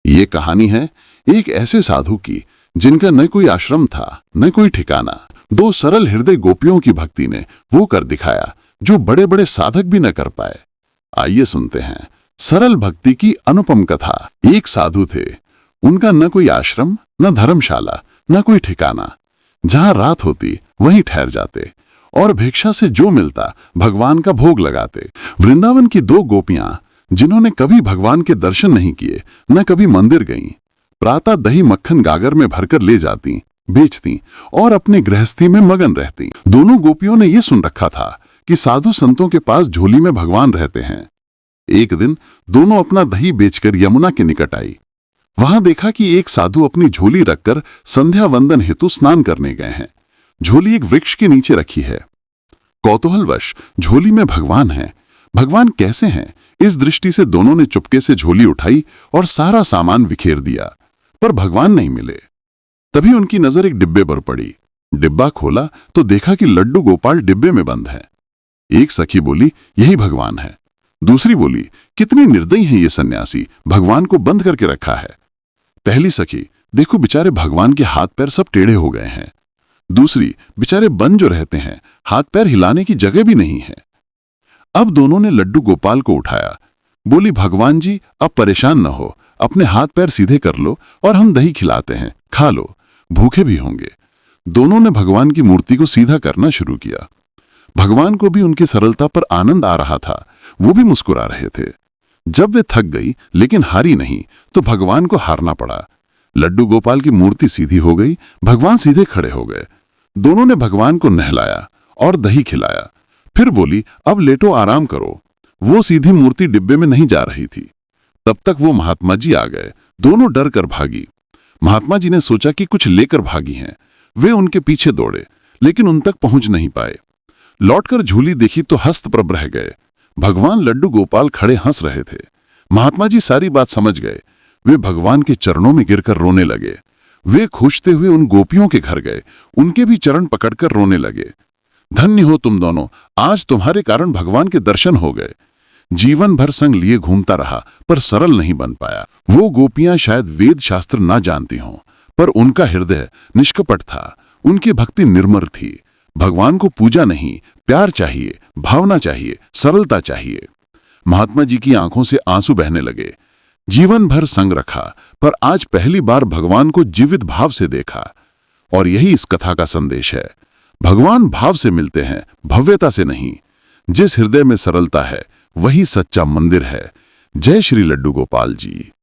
ये कहानी है एक ऐसे साधु की जिनका न कोई आश्रम था न कोई ठिकाना। दो सरल हृदय गोपियों की भक्ति ने वो कर दिखाया जो बड़े बड़े साधक भी न कर पाए। आइए सुनते हैं सरल भक्ति की अनुपम कथा। एक साधु थे, उनका न कोई आश्रम न धर्मशाला न कोई ठिकाना। जहां रात होती वहीं ठहर जाते और भिक्षा से जो मिलता भगवान का भोग लगाते। वृंदावन की दो गोपियां जिन्होंने कभी भगवान के दर्शन नहीं किए न कभी मंदिर गईं, प्रातः दही मक्खन गागर में भरकर ले जाती, बेचती और अपने गृहस्थी में मगन रहती। दोनों गोपियों ने यह सुन रखा था कि साधु संतों के पास झोली में भगवान रहते हैं। एक दिन दोनों अपना दही बेचकर यमुना के निकट आई। वहां देखा कि एक साधु अपनी झोली रखकर संध्या वंदन हेतु स्नान करने गए हैं। झोली एक वृक्ष के नीचे रखी है। कौतूहलवश झोली में भगवान है। भगवान कैसे हैं, इस दृष्टि से दोनों ने चुपके से झोली उठाई और सारा सामान बिखेर दिया, पर भगवान नहीं मिले। तभी उनकी नजर एक डिब्बे पर पड़ी। डिब्बा खोला तो देखा कि लड्डू गोपाल डिब्बे में बंद है। एक सखी बोली, यही भगवान है। दूसरी बोली, कितनी निर्दयी है ये सन्यासी, भगवान को बंद करके रखा है। पहली सखी, देखो बेचारे भगवान के हाथ पैर सब टेढ़े हो गए हैं। दूसरी, बेचारे बन जो रहते हैं, हाथ पैर हिलाने की जगह भी नहीं है। अब दोनों ने लड्डू गोपाल को उठाया। बोली, भगवान जी अब परेशान न हो, अपने हाथ पैर सीधे कर लो और हम दही खिलाते हैं, खा लो, भूखे भी होंगे। दोनों ने भगवान की मूर्ति को सीधा करना शुरू किया। भगवान को भी उनकी सरलता पर आनंद आ रहा था, वो भी मुस्कुरा रहे थे। जब वे थक गई लेकिन हारी नहीं तो भगवान को हारना पड़ा। लड्डू गोपाल की मूर्ति सीधी हो गई, भगवान सीधे खड़े हो गए। दोनों ने भगवान को नहलाया और दही खिलाया। फिर बोली, अब लेटो, आराम करो। वो सीधी मूर्ति डिब्बे में नहीं जा रही थी। तब तक वो महात्मा जी आ गए। दोनों डर कर भागी। महात्मा जी ने सोचा कि कुछ लेकर भागी हैं। वे उनके पीछे दौड़े लेकिन उन तक पहुंच नहीं पाए। लौटकर झोली देखी तो हस्तप्रभ रह गए। भगवान लड्डू गोपाल खड़े हंस रहे थे। महात्मा जी सारी बात समझ गए। वे भगवान के चरणों में गिरकर रोने लगे। वे खूंजते हुए उन गोपियों के घर गए, उनके भी चरण पकड़कर रोने लगे। धन्य हो तुम दोनों, आज तुम्हारे कारण भगवान के दर्शन हो गए। जीवन भर संग लिए घूमता रहा पर सरल नहीं बन पाया। वो गोपियां शायद वेद शास्त्र ना जानती हों, पर उनका हृदय निष्कपट था। उनकी भक्ति निर्मल थी। भगवान को पूजा नहीं, प्यार चाहिए, भावना चाहिए, सरलता चाहिए। महात्मा जी की आंखों से आंसू बहने लगे। जीवन भर संग रखा पर आज पहली बार भगवान को जीवित भाव से देखा। और यही इस कथा का संदेश है। भगवान भाव से मिलते हैं, भव्यता से नहीं। जिस हृदय में सरलता है वही सच्चा मंदिर है। जय श्री लड्डू गोपाल जी।